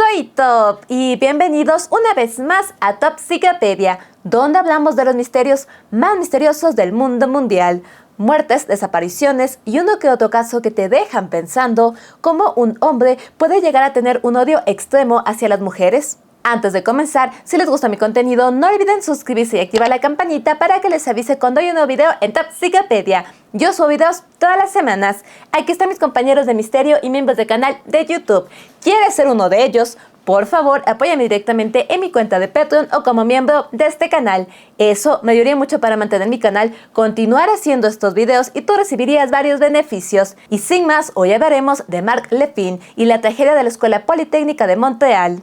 Soy Top y bienvenidos una vez más a Topsicapedia, donde hablamos de los misterios más misteriosos del mundo mundial. Muertes, desapariciones y uno que otro caso que te dejan pensando cómo un hombre puede llegar a tener un odio extremo hacia las mujeres. Antes de comenzar, si les gusta mi contenido, no olviden suscribirse y activar la campanita para que les avise cuando hay un nuevo video en Topsicapedia. Yo subo videos todas las semanas. Aquí están mis compañeros de misterio y miembros del canal de YouTube. ¿Quieres ser uno de ellos? Por favor, apóyame directamente en mi cuenta de Patreon o como miembro de este canal. Eso me ayudaría mucho para mantener mi canal, continuar haciendo estos videos y tú recibirías varios beneficios. Y sin más, hoy hablaremos de Marc Lefin y la tragedia de la Escuela Politécnica de Montreal.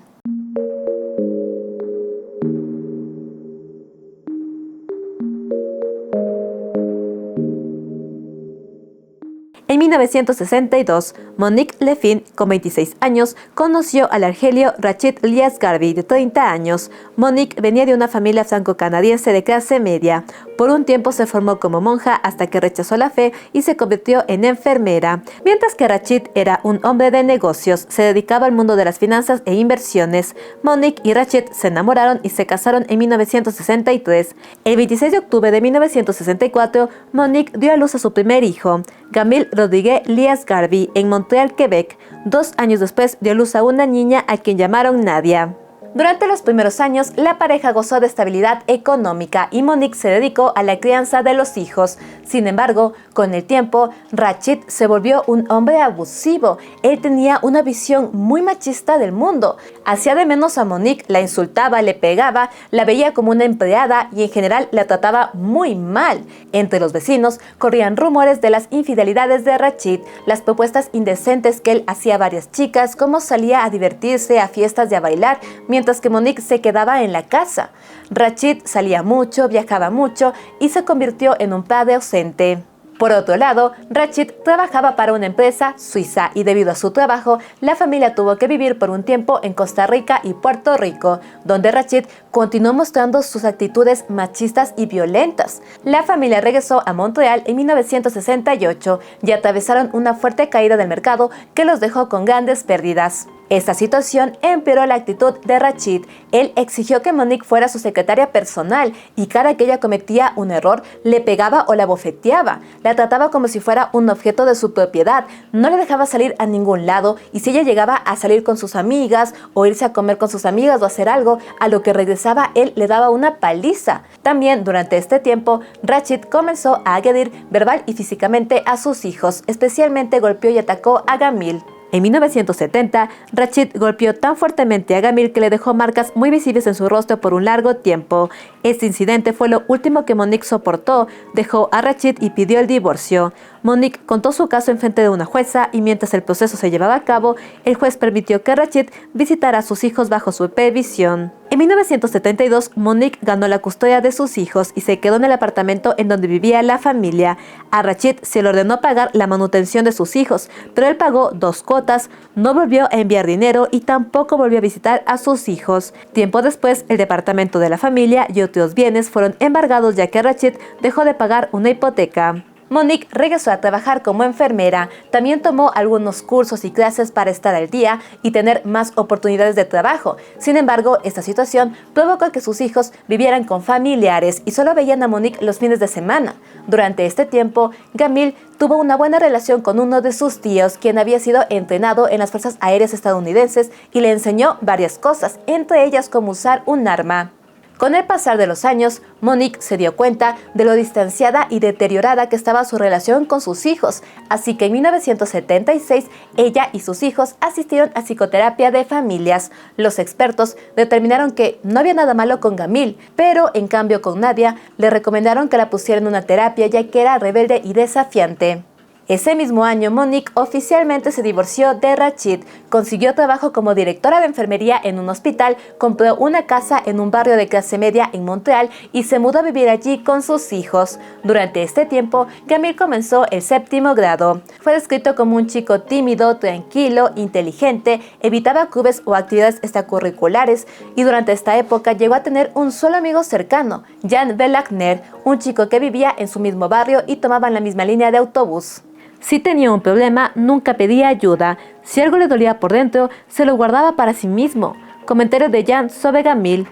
En 1962, Monique Lefin, con 26 años, conoció al argelio Rachid Liasgarbi, de 30 años. Monique venía de una familia franco-canadiense de clase media. Por un tiempo se formó como monja hasta que rechazó la fe y se convirtió en enfermera. Mientras que Rachid era un hombre de negocios, se dedicaba al mundo de las finanzas e inversiones. Monique y Rachid se enamoraron y se casaron en 1963. El 26 de octubre de 1964, Monique dio a luz a su primer hijo, Gamil Rodríguez Liasgarbi, en Montreal, Quebec. 2 años después dio a luz a una niña a quien llamaron Nadia. Durante los primeros años, la pareja gozó de estabilidad económica y Monique se dedicó a la crianza de los hijos. Sin embargo, con el tiempo, Rachid se volvió un hombre abusivo. Él tenía una visión muy machista del mundo. Hacía de menos a Monique, la insultaba, le pegaba, la veía como una empleada y en general la trataba muy mal. Entre los vecinos corrían rumores de las infidelidades de Rachid, las propuestas indecentes que él hacía a varias chicas, cómo salía a divertirse, a fiestas y a bailar, mientras que Monique se quedaba en la casa. Rachid salía mucho, viajaba mucho y se convirtió en un padre ausente. Por otro lado, Rachid trabajaba para una empresa suiza y debido a su trabajo, la familia tuvo que vivir por un tiempo en Costa Rica y Puerto Rico, donde Rachid continuó mostrando sus actitudes machistas y violentas. La familia regresó a Montreal en 1968 y atravesaron una fuerte caída del mercado que los dejó con grandes pérdidas. Esta situación empeoró la actitud de Rachid. Él exigió que Monique fuera su secretaria personal y cada que ella cometía un error, le pegaba o la bofeteaba. La trataba como si fuera un objeto de su propiedad, no le dejaba salir a ningún lado y si ella llegaba a salir con sus amigas o irse a comer con sus amigas o hacer algo, a lo que regresaba él le daba una paliza. También durante este tiempo, Rachid comenzó a agredir verbal y físicamente a sus hijos, especialmente golpeó y atacó a Gamil. En 1970, Rachid golpeó tan fuertemente a Gamil que le dejó marcas muy visibles en su rostro por un largo tiempo. Este incidente fue lo último que Monique soportó, dejó a Rachid y pidió el divorcio. Monique contó su caso en frente de una jueza y mientras el proceso se llevaba a cabo, el juez permitió que Rachid visitara a sus hijos bajo su supervisión. En 1972, Monique ganó la custodia de sus hijos y se quedó en el apartamento en donde vivía la familia. A Rachid se le ordenó pagar la manutención de sus hijos, pero él pagó 2 cuotas, no volvió a enviar dinero y tampoco volvió a visitar a sus hijos. Tiempo después, el departamento de la familia y otros bienes fueron embargados ya que Rachid dejó de pagar una hipoteca. Monique regresó a trabajar como enfermera. También tomó algunos cursos y clases para estar al día y tener más oportunidades de trabajo. Sin embargo, esta situación provocó que sus hijos vivieran con familiares y solo veían a Monique los fines de semana. Durante este tiempo, Gamil tuvo una buena relación con uno de sus tíos, quien había sido entrenado en las Fuerzas Aéreas estadounidenses y le enseñó varias cosas, entre ellas cómo usar un arma. Con el pasar de los años, Monique se dio cuenta de lo distanciada y deteriorada que estaba su relación con sus hijos, así que en 1976 ella y sus hijos asistieron a psicoterapia de familias. Los expertos determinaron que no había nada malo con Gamil, pero en cambio con Nadia le recomendaron que la pusieran en una terapia ya que era rebelde y desafiante. Ese mismo año, Monique oficialmente se divorció de Rachid, consiguió trabajo como directora de enfermería en un hospital, compró una casa en un barrio de clase media en Montreal y se mudó a vivir allí con sus hijos. Durante este tiempo, Gamil comenzó el 7º grado. Fue descrito como un chico tímido, tranquilo, inteligente, evitaba clubes o actividades extracurriculares y durante esta época llegó a tener un solo amigo cercano, Jan Belagner, un chico que vivía en su mismo barrio y tomaban la misma línea de autobús. Si tenía un problema, nunca pedía ayuda. Si algo le dolía por dentro, se lo guardaba para sí mismo. Comentario de Jan sobre Jamil.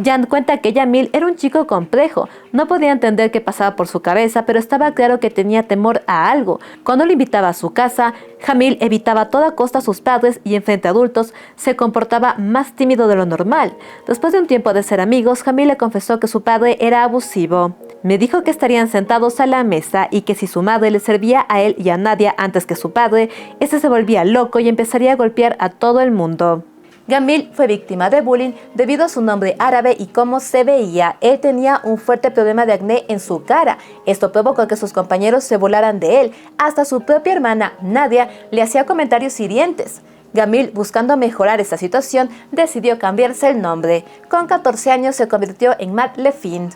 Jan cuenta que Jamil era un chico complejo, no podía entender qué pasaba por su cabeza, pero estaba claro que tenía temor a algo. Cuando lo invitaba a su casa, Jamil evitaba a toda costa a sus padres y en frente a adultos se comportaba más tímido de lo normal. Después de un tiempo de ser amigos, Jamil le confesó que su padre era abusivo. Me dijo que estarían sentados a la mesa y que si su madre le servía a él y a Nadia antes que su padre, ese se volvía loco y empezaría a golpear a todo el mundo. Jamil fue víctima de bullying debido a su nombre árabe y cómo se veía. Él tenía un fuerte problema de acné en su cara. Esto provocó que sus compañeros se burlaran de él. Hasta su propia hermana, Nadia, le hacía comentarios hirientes. Jamil, buscando mejorar esta situación, decidió cambiarse el nombre. Con 14 años se convirtió en Mark Lefin.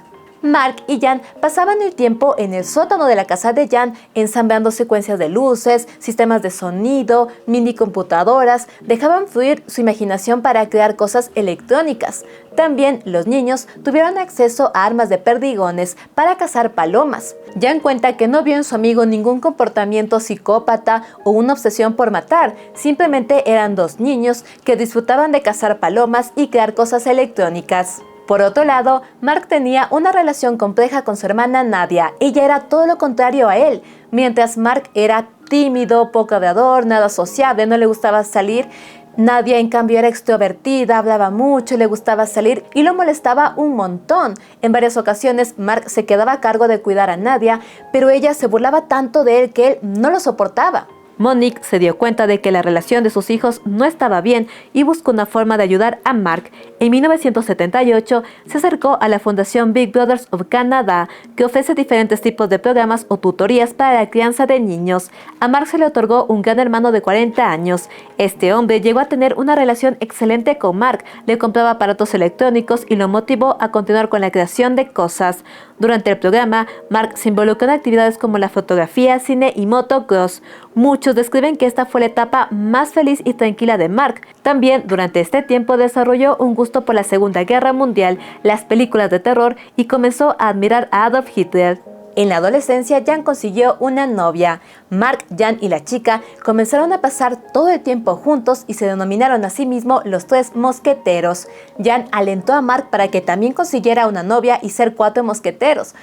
Mark y Jan pasaban el tiempo en el sótano de la casa de Jan ensamblando secuencias de luces, sistemas de sonido, mini computadoras, dejaban fluir su imaginación para crear cosas electrónicas. También los niños tuvieron acceso a armas de perdigones para cazar palomas. Jan cuenta que no vio en su amigo ningún comportamiento psicópata o una obsesión por matar, simplemente eran dos niños que disfrutaban de cazar palomas y crear cosas electrónicas. Por otro lado, Mark tenía una relación compleja con su hermana Nadia. Ella era todo lo contrario a él. Mientras Mark era tímido, poco hablador, nada sociable, no le gustaba salir, Nadia en cambio era extrovertida, hablaba mucho, le gustaba salir y lo molestaba un montón. En varias ocasiones Mark se quedaba a cargo de cuidar a Nadia, pero ella se burlaba tanto de él que él no lo soportaba. Monique se dio cuenta de que la relación de sus hijos no estaba bien y buscó una forma de ayudar a Mark. En 1978 se acercó a la Fundación Big Brothers of Canada, que ofrece diferentes tipos de programas o tutorías para la crianza de niños. A Mark se le otorgó un gran hermano de 40 años. Este hombre llegó a tener una relación excelente con Mark, le compraba aparatos electrónicos y lo motivó a continuar con la creación de cosas. Durante el programa, Mark se involucró en actividades como la fotografía, cine y motocross. Muchos describen que esta fue la etapa más feliz y tranquila de Mark. También durante este tiempo desarrolló un gusto por la Segunda Guerra Mundial, las películas de terror y comenzó a admirar a Adolf Hitler. En la adolescencia, Jan consiguió una novia. Mark, Jan y la chica comenzaron a pasar todo el tiempo juntos y se denominaron a sí mismos los Tres Mosqueteros. Jan alentó a Mark para que también consiguiera una novia y ser cuatro mosqueteros.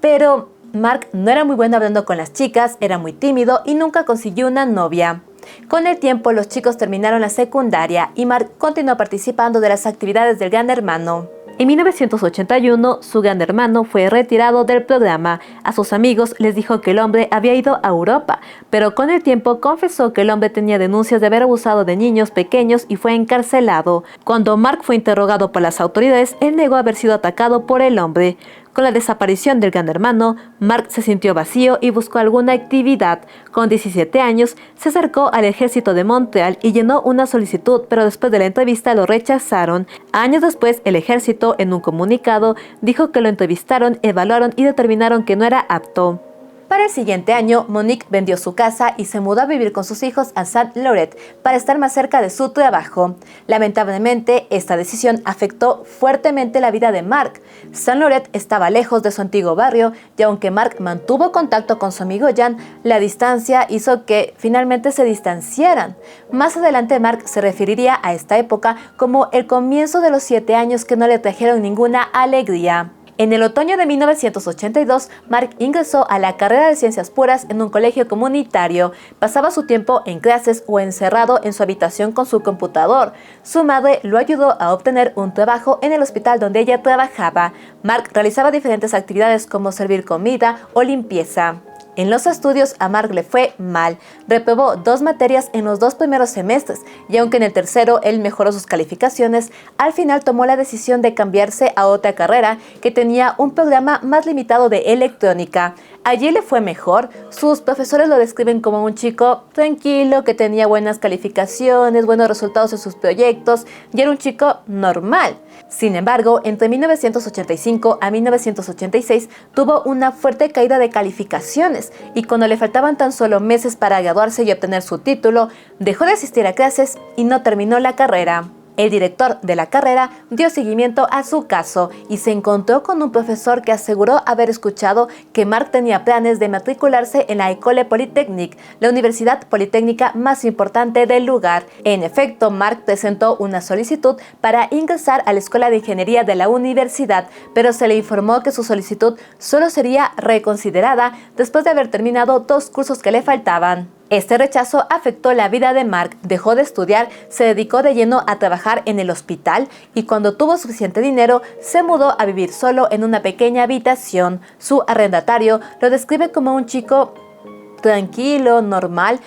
Pero Mark no era muy bueno hablando con las chicas, era muy tímido y nunca consiguió una novia. Con el tiempo, los chicos terminaron la secundaria y Mark continuó participando de las actividades del Gran Hermano. En 1981, su gran hermano fue retirado del programa. A sus amigos les dijo que el hombre había ido a Europa, pero con el tiempo confesó que el hombre tenía denuncias de haber abusado de niños pequeños y fue encarcelado. Cuando Mark fue interrogado por las autoridades, él negó haber sido atacado por el hombre. Con la desaparición del gran hermano, Mark se sintió vacío y buscó alguna actividad. Con 17 años, se acercó al ejército de Montreal y llenó una solicitud, pero después de la entrevista lo rechazaron. Años después, el ejército, en un comunicado, dijo que lo entrevistaron, evaluaron y determinaron que no era apto. Para el siguiente año, Monique vendió su casa y se mudó a vivir con sus hijos a Saint-Laurent para estar más cerca de su trabajo. Lamentablemente, esta decisión afectó fuertemente la vida de Mark. Saint-Laurent estaba lejos de su antiguo barrio y aunque Mark mantuvo contacto con su amigo Jan, la distancia hizo que finalmente se distanciaran. Más adelante, Mark se referiría a esta época como el comienzo de los 7 años que no le trajeron ninguna alegría. En el otoño de 1982, Mark ingresó a la carrera de Ciencias Puras en un colegio comunitario. Pasaba su tiempo en clases o encerrado en su habitación con su computador. Su madre lo ayudó a obtener un trabajo en el hospital donde ella trabajaba. Mark realizaba diferentes actividades como servir comida o limpieza. En los estudios a Mark le fue mal, reprobó 2 materias en los 2 primeros semestres y aunque en el tercero él mejoró sus calificaciones, al final tomó la decisión de cambiarse a otra carrera que tenía un programa más limitado de electrónica. Allí le fue mejor, sus profesores lo describen como un chico tranquilo, que tenía buenas calificaciones, buenos resultados en sus proyectos y era un chico normal. Sin embargo, entre 1985 a 1986 tuvo una fuerte caída de calificaciones y cuando le faltaban tan solo meses para graduarse y obtener su título, dejó de asistir a clases y no terminó la carrera. El director de la carrera dio seguimiento a su caso y se encontró con un profesor que aseguró haber escuchado que Mark tenía planes de matricularse en la École Polytechnique, la universidad politécnica más importante del lugar. En efecto, Mark presentó una solicitud para ingresar a la Escuela de Ingeniería de la universidad, pero se le informó que su solicitud solo sería reconsiderada después de haber terminado 2 cursos que le faltaban. Este rechazo afectó la vida de Mark, dejó de estudiar, se dedicó de lleno a trabajar en el hospital y cuando tuvo suficiente dinero se mudó a vivir solo en una pequeña habitación. Su arrendatario lo describe como un chico tranquilo, normal,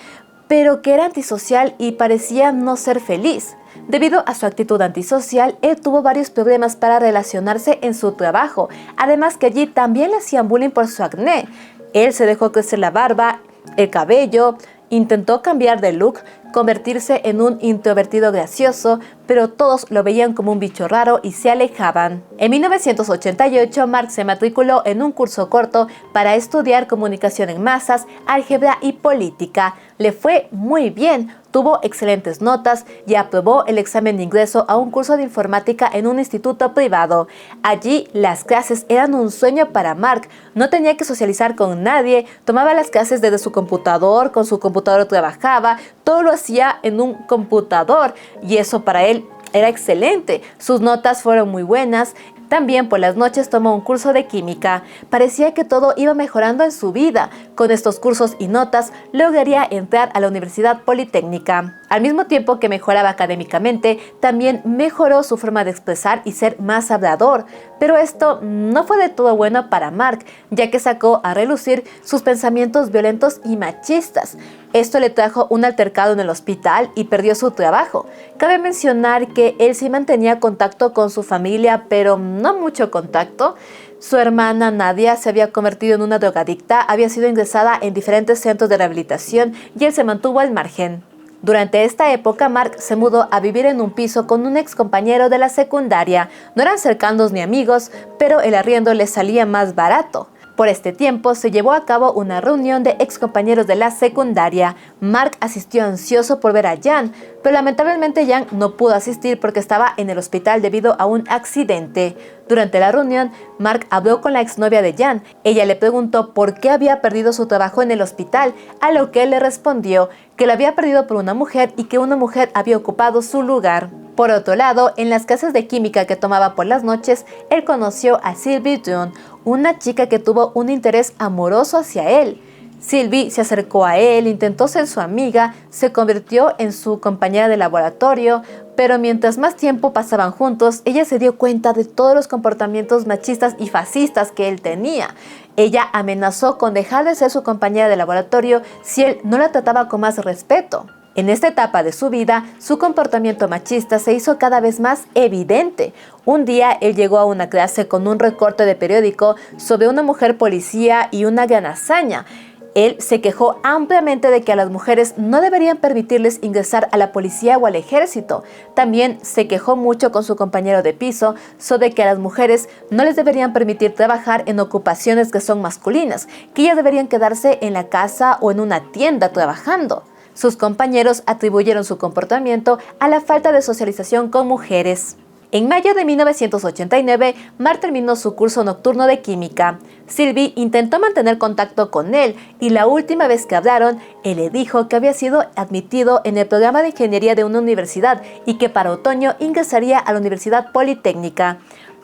pero que era antisocial y parecía no ser feliz. Debido a su actitud antisocial, él tuvo varios problemas para relacionarse en su trabajo, además que allí también le hacían bullying por su acné. Él se dejó crecer la barba, el cabello, intentó cambiar de look, convertirse en un introvertido gracioso, pero todos lo veían como un bicho raro y se alejaban. En 1988, Mark se matriculó en un curso corto para estudiar comunicación en masas, álgebra y política. Le fue muy bien, tuvo excelentes notas y aprobó el examen de ingreso a un curso de informática en un instituto privado. Allí las clases eran un sueño para Mark, no tenía que socializar con nadie, tomaba las clases desde su computador, con su computador trabajaba, todo lo hacía en un computador y eso para él era excelente. Sus notas fueron muy buenas. También por las noches tomó un curso de química. Parecía que todo iba mejorando en su vida. Con estos cursos y notas lograría entrar a la Universidad Politécnica. Al mismo tiempo que mejoraba académicamente, también mejoró su forma de expresar y ser más hablador. Pero esto no fue de todo bueno para Mark, ya que sacó a relucir sus pensamientos violentos y machistas. Esto le trajo un altercado en el hospital y perdió su trabajo. Cabe mencionar que él sí mantenía contacto con su familia, pero no mucho contacto. Su hermana Nadia se había convertido en una drogadicta, había sido ingresada en diferentes centros de rehabilitación y él se mantuvo al margen. Durante esta época, Mark se mudó a vivir en un piso con un ex compañero de la secundaria. No eran cercanos ni amigos, pero el arriendo les salía más barato. Por este tiempo se llevó a cabo una reunión de excompañeros de la secundaria. Mark asistió ansioso por ver a Jan, pero lamentablemente Jan no pudo asistir porque estaba en el hospital debido a un accidente. Durante la reunión, Mark habló con la exnovia de Jan. Ella le preguntó por qué había perdido su trabajo en el hospital, a lo que él le respondió que lo había perdido por una mujer y que una mujer había ocupado su lugar. Por otro lado, en las clases de química que tomaba por las noches, él conoció a Sylvie Dunn, una chica que tuvo un interés amoroso hacia él. Sylvie se acercó a él, intentó ser su amiga, se convirtió en su compañera de laboratorio, pero mientras más tiempo pasaban juntos, ella se dio cuenta de todos los comportamientos machistas y fascistas que él tenía. Ella amenazó con dejar de ser su compañera de laboratorio si él no la trataba con más respeto. En esta etapa de su vida, su comportamiento machista se hizo cada vez más evidente. Un día, él llegó a una clase con un recorte de periódico sobre una mujer policía y una gran hazaña. Él se quejó ampliamente de que a las mujeres no deberían permitirles ingresar a la policía o al ejército. También se quejó mucho con su compañero de piso sobre que a las mujeres no les deberían permitir trabajar en ocupaciones que son masculinas, que ellas deberían quedarse en la casa o en una tienda trabajando. Sus compañeros atribuyeron su comportamiento a la falta de socialización con mujeres. En mayo de 1989, Mark terminó su curso nocturno de química. Sylvie intentó mantener contacto con él y la última vez que hablaron, él le dijo que había sido admitido en el programa de ingeniería de una universidad y que para otoño ingresaría a la Universidad Politécnica.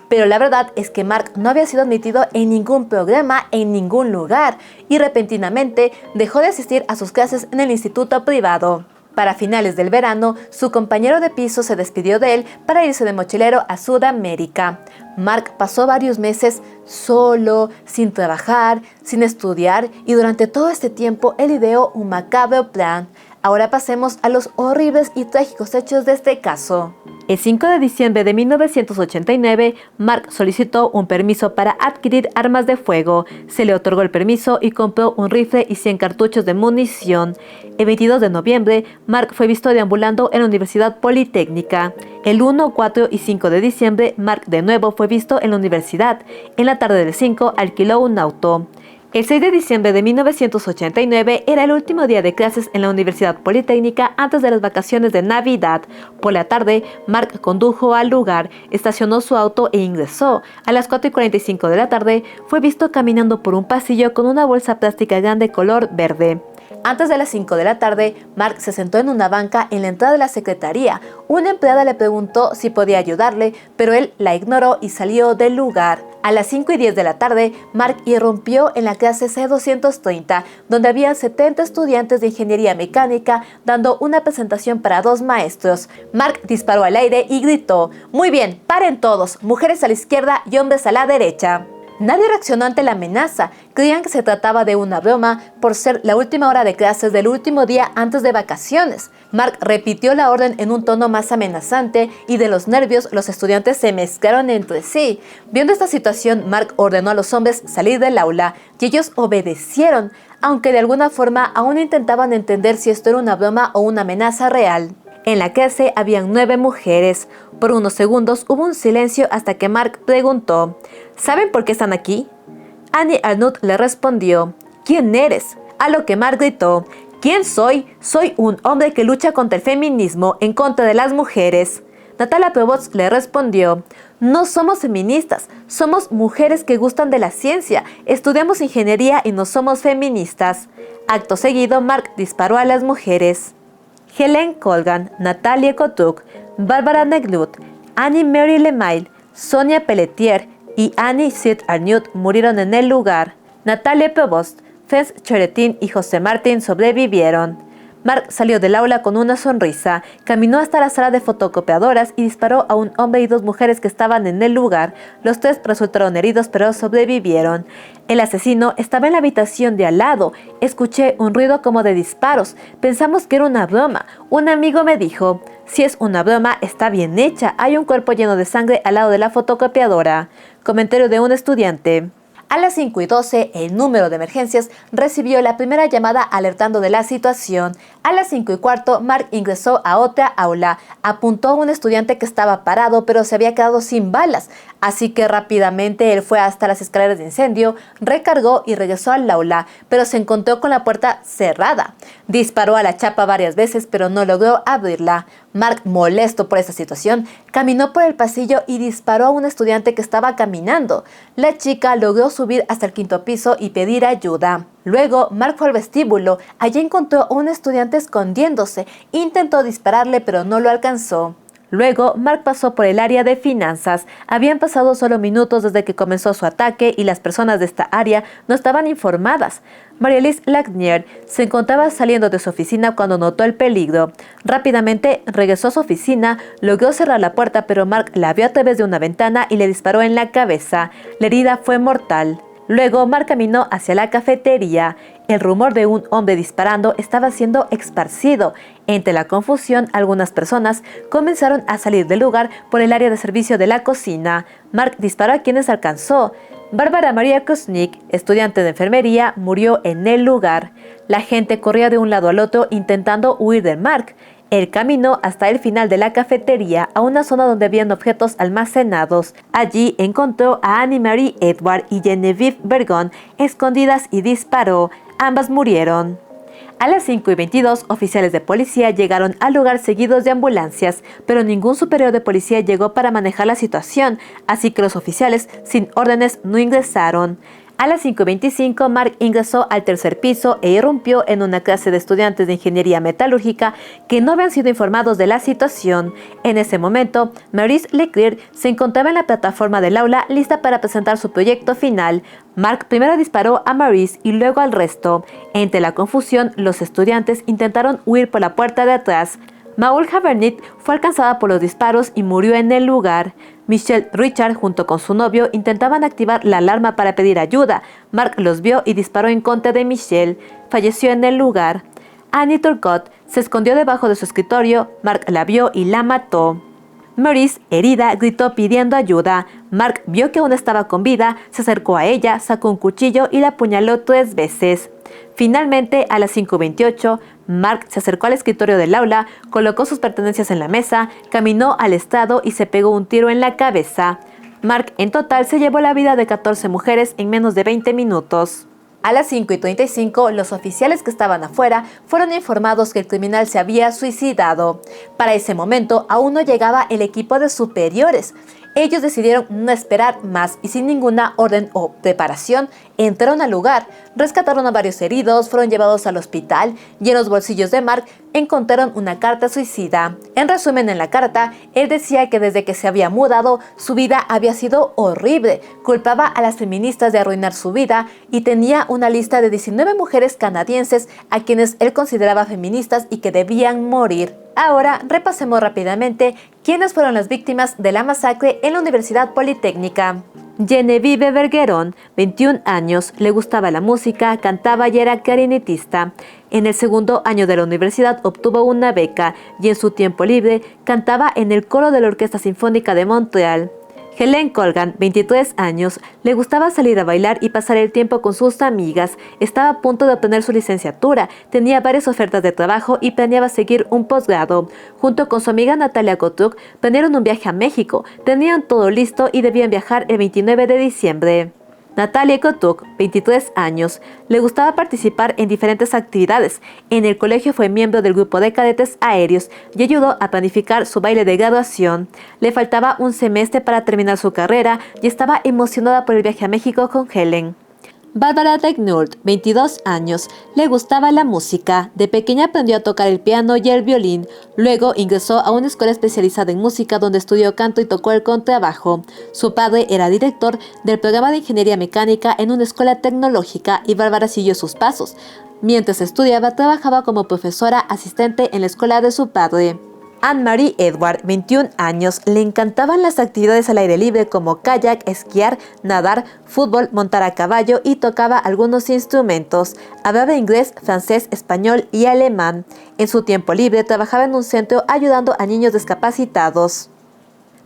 Pero la verdad es que Mark no había sido admitido en ningún programa, en ningún lugar, y repentinamente dejó de asistir a sus clases en el instituto privado. Para finales del verano, su compañero de piso se despidió de él para irse de mochilero a Sudamérica. Mark pasó varios meses solo, sin trabajar, sin estudiar, y durante todo este tiempo él ideó un macabro plan. Ahora pasemos a los horribles y trágicos hechos de este caso. El 5 de diciembre de 1989, Mark solicitó un permiso para adquirir armas de fuego. Se le otorgó el permiso y compró un rifle y 100 cartuchos de munición. El 22 de noviembre, Mark fue visto deambulando en la Universidad Politécnica. El 1, 4 y 5 de diciembre, Mark de nuevo fue visto en la universidad. En la tarde del 5, alquiló un auto. El 6 de diciembre de 1989 era el último día de clases en la Universidad Politécnica antes de las vacaciones de Navidad. Por la tarde, Mark condujo al lugar, estacionó su auto e ingresó. A las 4:45 de la tarde, fue visto caminando por un pasillo con una bolsa plástica grande color verde. Antes de las 5 de la tarde, Mark se sentó en una banca en la entrada de la secretaría. Una empleada le preguntó si podía ayudarle, pero él la ignoró y salió del lugar. A las 5:10 de la tarde, Mark irrumpió en la clase C230, donde había 70 estudiantes de ingeniería mecánica dando una presentación para 2 maestros. Mark disparó al aire y gritó: «Muy bien, paren todos, mujeres a la izquierda y hombres a la derecha». Nadie reaccionó ante la amenaza. Creían que se trataba de una broma por ser la última hora de clases del último día antes de vacaciones. Mark repitió la orden en un tono más amenazante y de los nervios los estudiantes se mezclaron entre sí. Viendo esta situación, Mark ordenó a los hombres salir del aula y ellos obedecieron, aunque de alguna forma aún intentaban entender si esto era una broma o una amenaza real. En la clase habían 9 mujeres. Por unos segundos hubo un silencio hasta que Mark preguntó: ¿saben por qué están aquí? Annie Arnold le respondió: ¿quién eres? A lo que Mark gritó: ¿quién soy? Soy un hombre que lucha contra el feminismo, en contra de las mujeres. Natalia Provost le respondió: no somos feministas, somos mujeres que gustan de la ciencia, estudiamos ingeniería y no somos feministas. Acto seguido, Mark disparó a las mujeres. Helen Colgan, Natalie Kotuk, Barbara Neglut, Annie Mary Lemaille, Sonia Pelletier y Annie Sid Arnold murieron en el lugar. Natalie Provost, Fence Cheretin y José Martín sobrevivieron. Mark salió del aula con una sonrisa, caminó hasta la sala de fotocopiadoras y disparó a un hombre y 2 mujeres que estaban en el lugar. Los 3 resultaron heridos pero sobrevivieron. El asesino estaba en la habitación de al lado. Escuché un ruido como de disparos. Pensamos que era una broma. Un amigo me dijo: si es una broma, está bien hecha. Hay un cuerpo lleno de sangre al lado de la fotocopiadora. Comentario de un estudiante. A las 5:12, el número de emergencias recibió la primera llamada alertando de la situación. A las 5:15, Mark ingresó a otra aula. Apuntó a un estudiante que estaba parado, pero se había quedado sin balas. Así que rápidamente él fue hasta las escaleras de incendio, recargó y regresó al aula, pero se encontró con la puerta cerrada. Disparó a la chapa varias veces, pero no logró abrirla. Mark, molesto por esta situación, caminó por el pasillo y disparó a un estudiante que estaba caminando. La chica logró subir hasta el 5º piso y pedir ayuda. Luego, Mark fue al vestíbulo. Allí encontró a un estudiante escondiéndose. Intentó dispararle, pero no lo alcanzó. Luego, Mark pasó por el área de finanzas. Habían pasado solo minutos desde que comenzó su ataque y las personas de esta área no estaban informadas. Marie-Lise Lagnier se encontraba saliendo de su oficina cuando notó el peligro. Rápidamente regresó a su oficina, logró cerrar la puerta, pero Mark la vio a través de una ventana y le disparó en la cabeza. La herida fue mortal. Luego, Mark caminó hacia la cafetería. El rumor de un hombre disparando estaba siendo esparcido. Entre la confusión, algunas personas comenzaron a salir del lugar por el área de servicio de la cocina. Mark disparó a quienes alcanzó. Bárbara María Kuznick, estudiante de enfermería, murió en el lugar. La gente corría de un lado al otro intentando huir de Mark. Él caminó hasta el final de la cafetería, a una zona donde habían objetos almacenados. Allí encontró a Annie Marie Edward y Genevieve Bergon escondidas y disparó. Ambas murieron. A las 5:22, oficiales de policía llegaron al lugar seguidos de ambulancias, pero ningún superior de policía llegó para manejar la situación, así que los oficiales, sin órdenes, no ingresaron. A las 5:25, Mark ingresó al 3er piso e irrumpió en una clase de estudiantes de ingeniería metalúrgica que no habían sido informados de la situación. En ese momento, Maurice Leclerc se encontraba en la plataforma del aula lista para presentar su proyecto final. Mark primero disparó a Maurice y luego al resto. Entre la confusión, los estudiantes intentaron huir por la puerta de atrás. Maul Havernit fue alcanzada por los disparos y murió en el lugar. Michelle Richard junto con su novio intentaban activar la alarma para pedir ayuda. Mark los vio y disparó en contra de Michelle. Falleció en el lugar. Annie Turcotte se escondió debajo de su escritorio. Mark la vio y la mató. Maurice, herida, gritó pidiendo ayuda. Mark vio que aún estaba con vida, se acercó a ella, sacó un cuchillo y la apuñaló 3 veces. Finalmente, a las 5:28, Mark se acercó al escritorio del aula, colocó sus pertenencias en la mesa, caminó al estrado y se pegó un tiro en la cabeza. Mark en total se llevó la vida de 14 mujeres en menos de 20 minutos. A las 5:35, los oficiales que estaban afuera fueron informados que el criminal se había suicidado. Para ese momento, aún no llegaba el equipo de superiores. Ellos decidieron no esperar más y sin ninguna orden o preparación entraron al lugar, rescataron a varios heridos, fueron llevados al hospital y en los bolsillos de Mark encontraron una carta suicida. En resumen, en la carta, él decía que desde que se había mudado, su vida había sido horrible, culpaba a las feministas de arruinar su vida y tenía una lista de 19 mujeres canadienses a quienes él consideraba feministas y que debían morir. Ahora repasemos rápidamente quiénes fueron las víctimas de la masacre en la Universidad Politécnica. Genevieve Bergeron, 21 años, le gustaba la música, cantaba y era clarinetista. En el segundo año de la universidad obtuvo una beca y en su tiempo libre cantaba en el coro de la Orquesta Sinfónica de Montreal. Helen Colgan, 23 años, le gustaba salir a bailar y pasar el tiempo con sus amigas. Estaba a punto de obtener su licenciatura, tenía varias ofertas de trabajo y planeaba seguir un posgrado. Junto con su amiga Natalia Kotuk, planearon un viaje a México. Tenían todo listo y debían viajar el 29 de diciembre. Natalia Kotuk, 23 años, le gustaba participar en diferentes actividades. En el colegio fue miembro del grupo de cadetes aéreos y ayudó a planificar su baile de graduación. Le faltaba un semestre para terminar su carrera y estaba emocionada por el viaje a México con Helen. Barbara Decknold, 22 años, le gustaba la música. De pequeña aprendió a tocar el piano y el violín. Luego ingresó a una escuela especializada en música donde estudió canto y tocó el contrabajo. Su padre era director del programa de ingeniería mecánica en una escuela tecnológica y Bárbara siguió sus pasos. Mientras estudiaba, trabajaba como profesora asistente en la escuela de su padre. Anne-Marie Edward, 21 años, le encantaban las actividades al aire libre como kayak, esquiar, nadar, fútbol, montar a caballo y tocaba algunos instrumentos. Hablaba inglés, francés, español y alemán. En su tiempo libre trabajaba en un centro ayudando a niños discapacitados.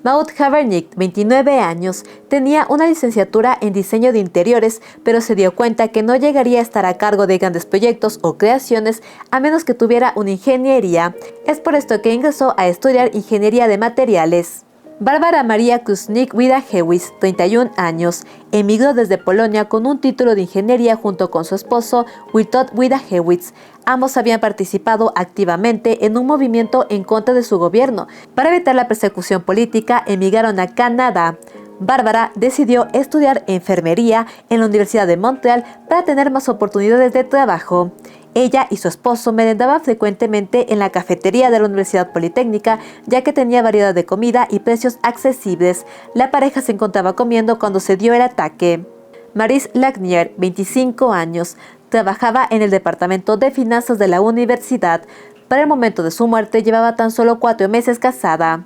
Maud Havernick, 29 años, tenía una licenciatura en diseño de interiores, pero se dio cuenta que no llegaría a estar a cargo de grandes proyectos o creaciones a menos que tuviera una ingeniería. Es por esto que ingresó a estudiar ingeniería de materiales. Bárbara Maria Kuznik-Wida-Hewis, 31 años, emigró desde Polonia con un título de ingeniería junto con su esposo Witold Wida-Hewis. Ambos habían participado activamente en un movimiento en contra de su gobierno. Para evitar la persecución política, emigraron a Canadá. Bárbara decidió estudiar enfermería en la Universidad de Montreal para tener más oportunidades de trabajo. Ella y su esposo merendaban frecuentemente en la cafetería de la Universidad Politécnica, ya que tenía variedad de comida y precios accesibles. La pareja se encontraba comiendo cuando se dio el ataque. Maryse Lagnier, 25 años, trabajaba en el departamento de finanzas de la universidad. Para el momento de su muerte llevaba tan solo 4 meses casada.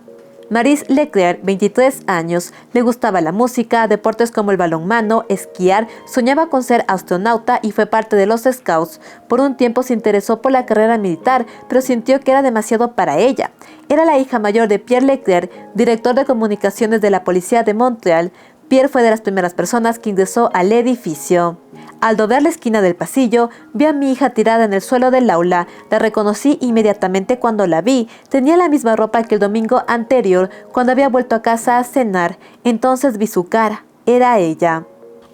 Maryse Leclerc, 23 años, le gustaba la música, deportes como el balonmano, esquiar, soñaba con ser astronauta y fue parte de los Scouts. Por un tiempo se interesó por la carrera militar, pero sintió que era demasiado para ella. Era la hija mayor de Pierre Leclerc, director de comunicaciones de la Policía de Montreal. Pierre fue de las primeras personas que ingresó al edificio. Al doblar la esquina del pasillo, vi a mi hija tirada en el suelo del aula. La reconocí inmediatamente cuando la vi. Tenía la misma ropa que el domingo anterior, cuando había vuelto a casa a cenar. Entonces vi su cara. Era ella.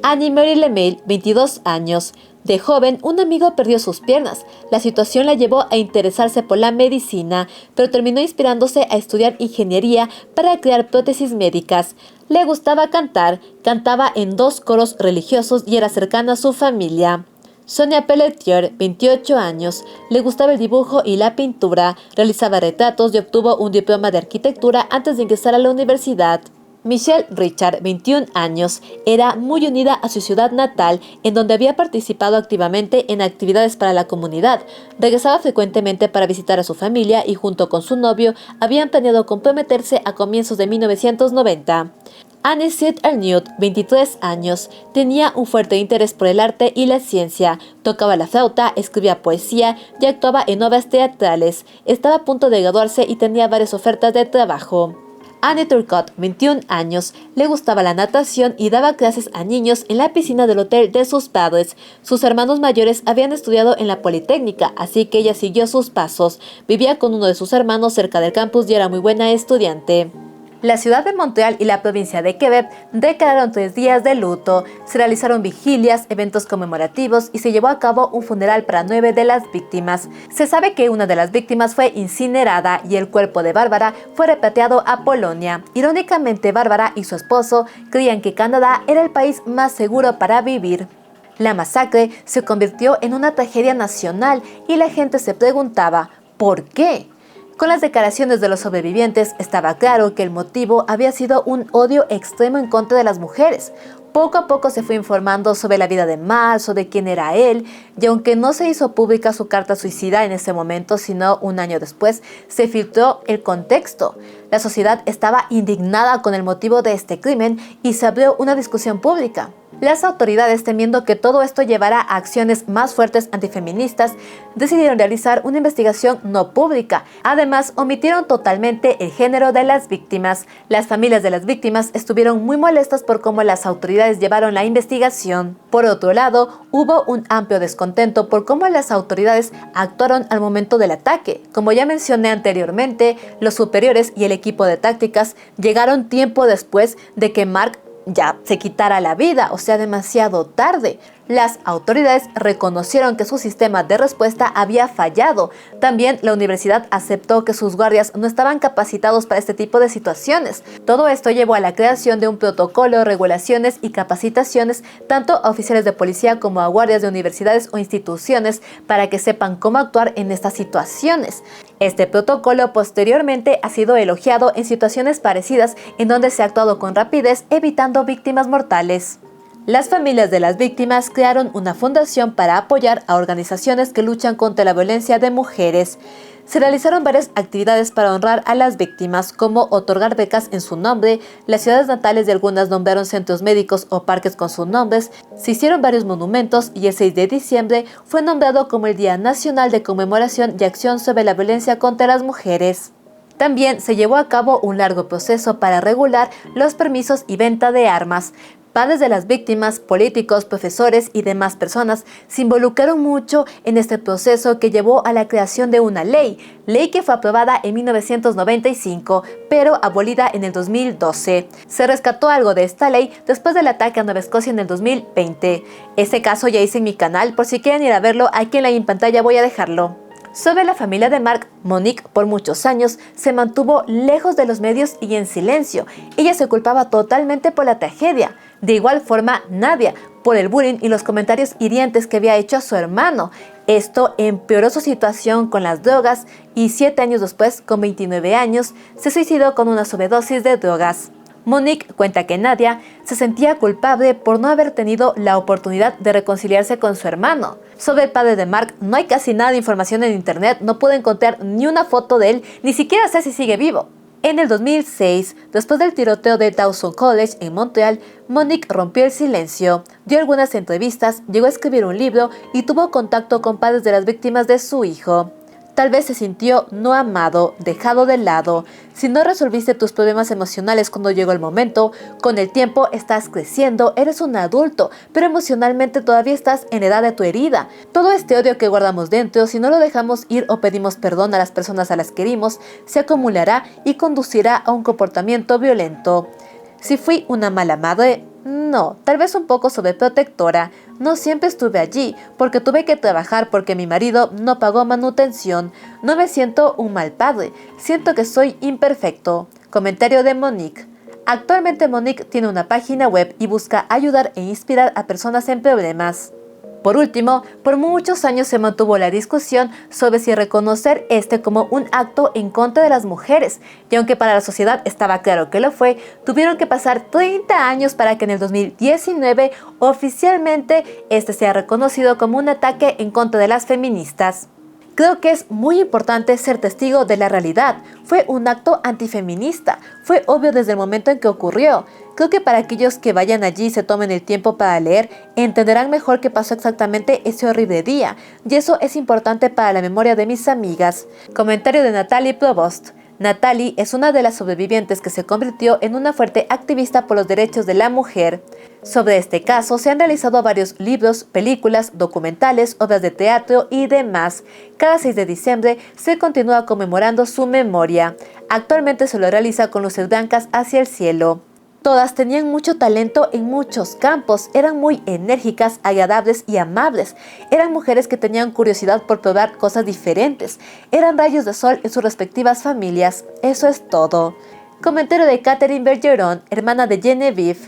Annie-Marie Lemail, 22 años. De joven, un amigo perdió sus piernas. La situación la llevó a interesarse por la medicina, pero terminó inspirándose a estudiar ingeniería para crear prótesis médicas. Le gustaba cantar, cantaba en 2 coros religiosos y era cercana a su familia. Sonia Pelletier, 28 años, le gustaba el dibujo y la pintura, realizaba retratos y obtuvo un diploma de arquitectura antes de ingresar a la universidad. Michelle Richard, 21 años, era muy unida a su ciudad natal, en donde había participado activamente en actividades para la comunidad. Regresaba frecuentemente para visitar a su familia y junto con su novio habían planeado comprometerse a comienzos de 1990. Anisit Arnaud, 23 años, tenía un fuerte interés por el arte y la ciencia. Tocaba la flauta, escribía poesía y actuaba en obras teatrales. Estaba a punto de graduarse y tenía varias ofertas de trabajo. Anne Turcotte, 21 años, le gustaba la natación y daba clases a niños en la piscina del hotel de sus padres. Sus hermanos mayores habían estudiado en la Politécnica, así que ella siguió sus pasos. Vivía con uno de sus hermanos cerca del campus y era muy buena estudiante. La ciudad de Montreal y la provincia de Quebec declararon 3 días de luto, se realizaron vigilias, eventos conmemorativos y se llevó a cabo un funeral para 9 de las víctimas. Se sabe que una de las víctimas fue incinerada y el cuerpo de Bárbara fue repatriado a Polonia. Irónicamente, Bárbara y su esposo creían que Canadá era el país más seguro para vivir. La masacre se convirtió en una tragedia nacional y la gente se preguntaba ¿por qué? Con las declaraciones de los sobrevivientes estaba claro que el motivo había sido un odio extremo en contra de las mujeres. Poco a poco se fue informando sobre la vida de Mark, sobre quién era él, y aunque no se hizo pública su carta suicida en ese momento, sino un año después, se filtró el contexto. La sociedad estaba indignada con el motivo de este crimen y se abrió una discusión pública. Las autoridades, temiendo que todo esto llevara a acciones más fuertes antifeministas, decidieron realizar una investigación no pública. Además, omitieron totalmente el género de las víctimas. Las familias de las víctimas estuvieron muy molestas por cómo las autoridades llevaron la investigación. Por otro lado, hubo un amplio descontento por cómo las autoridades actuaron al momento del ataque. Como ya mencioné anteriormente, los superiores y el equipo de tácticas llegaron tiempo después de que Mark ya se quitara la vida, o sea, demasiado tarde. Las autoridades reconocieron que su sistema de respuesta había fallado. También la universidad aceptó que sus guardias no estaban capacitados para este tipo de situaciones. Todo esto llevó a la creación de un protocolo, regulaciones y capacitaciones tanto a oficiales de policía como a guardias de universidades o instituciones para que sepan cómo actuar en estas situaciones. Este protocolo posteriormente ha sido elogiado en situaciones parecidas en donde se ha actuado con rapidez evitando víctimas mortales. Las familias de las víctimas crearon una fundación para apoyar a organizaciones que luchan contra la violencia de mujeres. Se realizaron varias actividades para honrar a las víctimas, como otorgar becas en su nombre, las ciudades natales de algunas nombraron centros médicos o parques con sus nombres, se hicieron varios monumentos y el 6 de diciembre fue nombrado como el Día Nacional de Conmemoración y Acción sobre la Violencia contra las Mujeres. También se llevó a cabo un largo proceso para regular los permisos y venta de armas. Padres de las víctimas, políticos, profesores y demás personas se involucraron mucho en este proceso que llevó a la creación de una ley que fue aprobada en 1995, pero abolida en el 2012. Se rescató algo de esta ley después del ataque a Nueva Escocia en el 2020. Este caso ya hice en mi canal, por si quieren ir a verlo, aquí en pantalla voy a dejarlo. Sobre la familia de Mark, Monique por muchos años se mantuvo lejos de los medios y en silencio. Ella se culpaba totalmente por la tragedia. De igual forma, Nadia, por el bullying y los comentarios hirientes que había hecho a su hermano. Esto empeoró su situación con las drogas y 7 años después, con 29 años, se suicidó con una sobredosis de drogas. Monique cuenta que Nadia se sentía culpable por no haber tenido la oportunidad de reconciliarse con su hermano. Sobre el padre de Mark no hay casi nada de información en internet, no puedo encontrar ni una foto de él, ni siquiera sé si sigue vivo. En el 2006, después del tiroteo de Dawson College en Montreal, Monique rompió el silencio, dio algunas entrevistas, llegó a escribir un libro y tuvo contacto con padres de las víctimas de su hijo. Tal vez se sintió no amado, dejado de lado. Si no resolviste tus problemas emocionales cuando llegó el momento, con el tiempo estás creciendo, eres un adulto, pero emocionalmente todavía estás en la edad de tu herida. Todo este odio que guardamos dentro, si no lo dejamos ir o pedimos perdón a las personas a las que herimos, se acumulará y conducirá a un comportamiento violento. Si fui una mala madre, no, tal vez un poco sobreprotectora. No siempre estuve allí, porque tuve que trabajar porque mi marido no pagó manutención. No me siento un mal padre, siento que soy imperfecto. Comentario de Monique. Actualmente Monique tiene una página web y busca ayudar e inspirar a personas en problemas. Por último, por muchos años se mantuvo la discusión sobre si reconocer este como un acto en contra de las mujeres, y aunque para la sociedad estaba claro que lo fue, tuvieron que pasar 30 años para que en el 2019 oficialmente este sea reconocido como un ataque en contra de las feministas. Creo que es muy importante ser testigo de la realidad. Fue un acto antifeminista. Fue obvio desde el momento en que ocurrió. Creo que para aquellos que vayan allí y se tomen el tiempo para leer, entenderán mejor qué pasó exactamente ese horrible día. Y eso es importante para la memoria de mis amigas. Comentario de Natalie Provost. Natalie es una de las sobrevivientes que se convirtió en una fuerte activista por los derechos de la mujer. Sobre este caso se han realizado varios libros, películas, documentales, obras de teatro y demás. Cada 6 de diciembre se continúa conmemorando su memoria. Actualmente se lo realiza con luces blancas hacia el cielo. Todas tenían mucho talento en muchos campos, eran muy enérgicas, agradables y amables. Eran mujeres que tenían curiosidad por probar cosas diferentes. Eran rayos de sol en sus respectivas familias. Eso es todo. Comentario de Catherine Bergeron, hermana de Genevieve.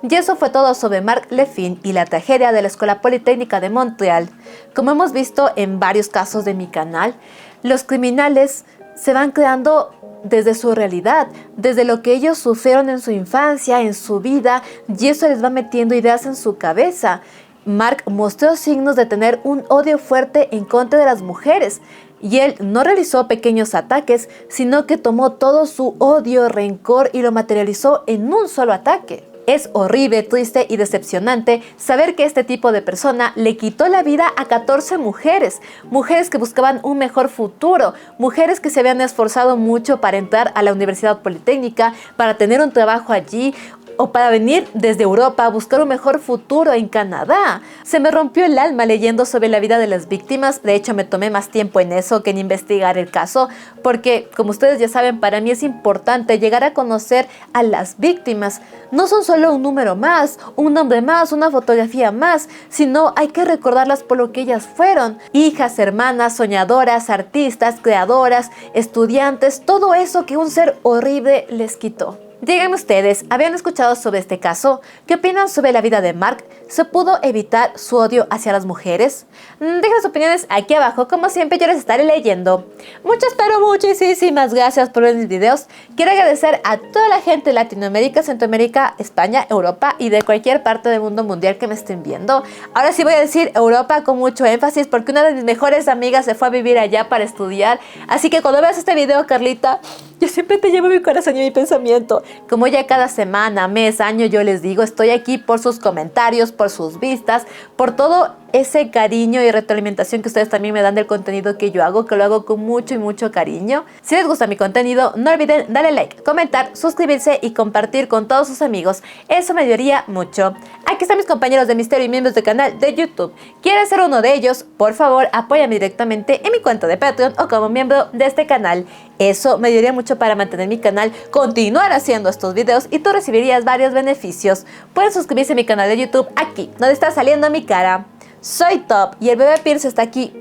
Y eso fue todo sobre Marc Lefin y la tragedia de la Escuela Politécnica de Montreal. Como hemos visto en varios casos de mi canal, los criminales se van creando desde su realidad, desde lo que ellos sufrieron en su infancia, en su vida, y eso les va metiendo ideas en su cabeza. Marc mostró signos de tener un odio fuerte en contra de las mujeres, y él no realizó pequeños ataques, sino que tomó todo su odio, rencor y lo materializó en un solo ataque. Es horrible, triste y decepcionante saber que este tipo de persona le quitó la vida a 14 mujeres, mujeres que buscaban un mejor futuro, mujeres que se habían esforzado mucho para entrar a la Universidad Politécnica, para tener un trabajo allí, o para venir desde Europa a buscar un mejor futuro en Canadá. Se me rompió el alma leyendo sobre la vida de las víctimas. De hecho, me tomé más tiempo en eso que en investigar el caso, porque, como ustedes ya saben, para mí es importante llegar a conocer a las víctimas. No son solo un número más, un nombre más, una fotografía más, sino hay que recordarlas por lo que ellas fueron. Hijas, hermanas, soñadoras, artistas, creadoras, estudiantes, todo eso que un ser horrible les quitó. Díganme ustedes, ¿habían escuchado sobre este caso? ¿Qué opinan sobre la vida de Marc? ¿Se pudo evitar su odio hacia las mujeres? Dejen sus opiniones aquí abajo, como siempre yo les estaré leyendo. Muchísimas gracias por ver mis videos. Quiero agradecer a toda la gente de Latinoamérica, Centroamérica, España, Europa y de cualquier parte del mundo mundial que me estén viendo. Ahora sí voy a decir Europa con mucho énfasis porque una de mis mejores amigas se fue a vivir allá para estudiar. Así que cuando veas este video, Carlita, yo siempre te llevo mi corazón y mi pensamiento. Como ya cada semana, mes, año yo les digo, estoy aquí por sus comentarios, por sus vistas, por todo ese cariño y retroalimentación que ustedes también me dan del contenido que yo hago, que lo hago con mucho y mucho cariño. Si les gusta mi contenido, no olviden darle like, comentar, suscribirse y compartir con todos sus amigos. Eso me ayudaría mucho. Aquí están mis compañeros de misterio y miembros del canal de YouTube. ¿Quieres ser uno de ellos? Por favor, apóyame directamente en mi cuenta de Patreon o como miembro de este canal. Eso me ayudaría mucho para mantener mi canal, continuar haciendo estos videos y tú recibirías varios beneficios. Pueden suscribirse a mi canal de YouTube aquí, donde está saliendo mi cara. Soy Top y el bebé Pierce está aquí.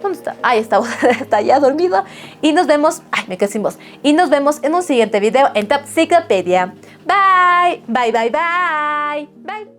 ¿Dónde está? Ahí está, está ya dormido. Y nos vemos, me quedé sin voz. Y nos vemos en un siguiente video en Top Ciclopedia. Bye, bye, bye, bye. Bye.